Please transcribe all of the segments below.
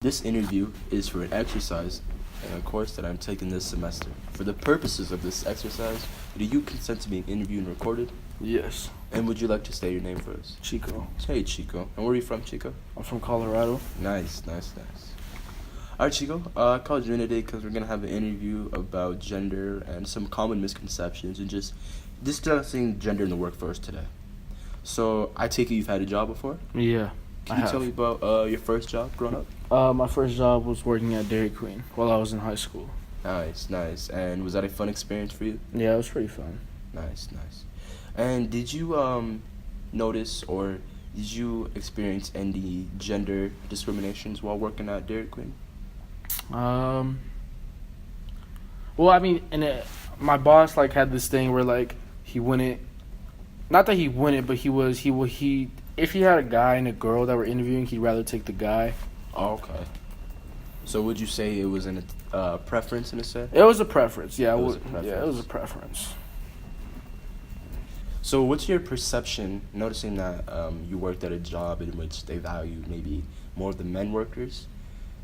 This interview is for an exercise in a course that I'm taking this semester. For the purposes of this exercise, do you consent to being interviewed and recorded? Yes. And would you like to say your name first? Chico. Hey, Chico. And where are you from, Chico? I'm from Colorado. Nice. All right, Chico. I called you in today because we're going to have an interview about gender and some common misconceptions and just discussing gender in the workforce today. So, I take it you've had a job before? Yeah. Can you tell me about your first job growing up? My first job was working at Dairy Queen while I was in high school. Nice. And was that a fun experience for you? Yeah, it was pretty fun. Nice. And did you notice or did you experience any gender discriminations while working at Dairy Queen? Well, I mean, my boss had this thing where he wouldn't. Not that he wouldn't, but he if he had a guy and a girl that were interviewing, he'd rather take the guy. Oh, okay. So would you say it was a preference in a sense? It was a preference, yeah. It was a preference. Yeah, it was a preference. So what's your perception, noticing that you worked at a job in which they value maybe more of the men workers,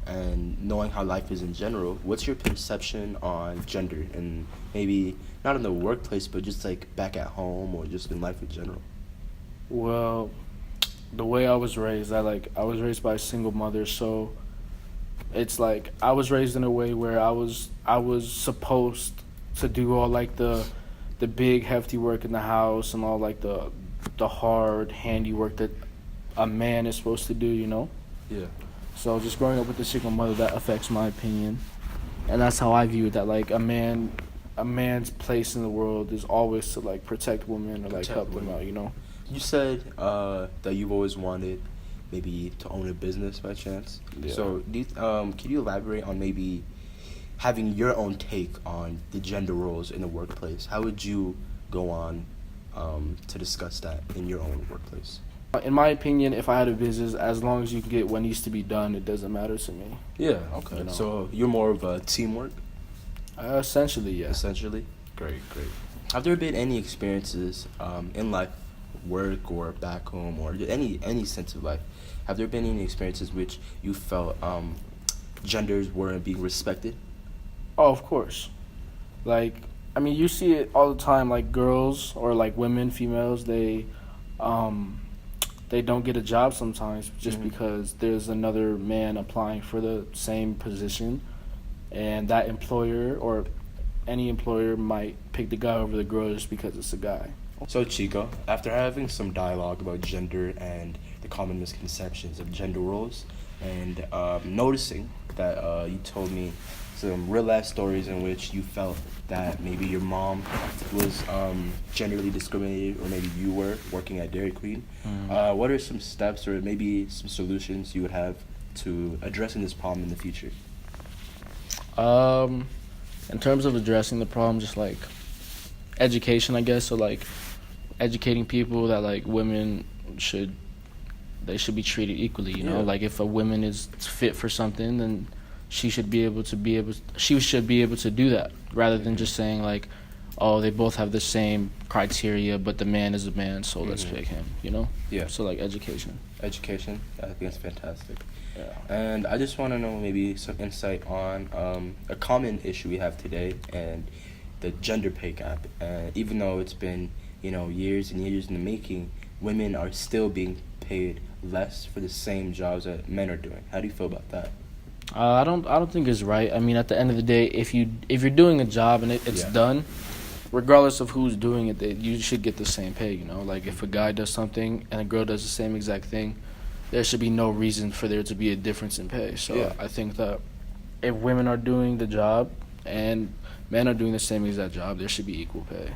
and knowing how life is in general, what's your perception on gender and maybe not in the workplace, but just back at home or just in life in general? Well, the way I was raised, I was raised by a single mother, so it's I was raised in a way where I was supposed to do all the big hefty work in the house and all the hard handiwork that a man is supposed to do, Yeah. So just growing up with a single mother, that affects my opinion, and that's how I view it. That a man's place in the world is always to protect women or help them out, You said that you've always wanted maybe to own a business by chance. Yeah. So can you elaborate on maybe having your own take on the gender roles in the workplace? How would you go on to discuss that in your own workplace? In my opinion, if I had a business, as long as you can get what needs to be done, it doesn't matter to me. Yeah, okay. So you're more of a teamwork? Essentially, yeah. Essentially? Great. Have there been any experiences in life, work or back home or any sense of life, have there been any experiences which you felt genders weren't being respected? Oh, of course. You see it all the time, girls or women, females, they don't get a job sometimes just because there's another man applying for the same position, and that employer or any employer might pick the guy over the girl just because it's a guy. So, Chico, after having some dialogue about gender and the common misconceptions of gender roles, and noticing that you told me some real-life stories in which you felt that maybe your mom was genderly discriminated, or maybe you were working at Dairy Queen, what are some steps or maybe some solutions you would have to addressing this problem in the future? In terms of addressing the problem, just education, I guess. So educating people that women should be treated equally. You know, if a woman is fit for something, then she should be able to do that, rather than just saying oh, they both have the same criteria, but the man is a man, so let's pick him. Yeah. So education. Education, I think that's fantastic. Yeah. And I just want to know maybe some insight on a common issue we have today, and the gender pay gap. And even though it's been years and years in the making, women are still being paid less for the same jobs that men are doing. How do you feel about that? I don't think it's right. I mean, at the end of the day, if you're doing a job and it's done, regardless of who's doing it, you should get the same pay. If a guy does something and a girl does the same exact thing, there should be no reason for there to be a difference in pay. So I think that if women are doing the job and men are doing the same exact job, there should be equal pay.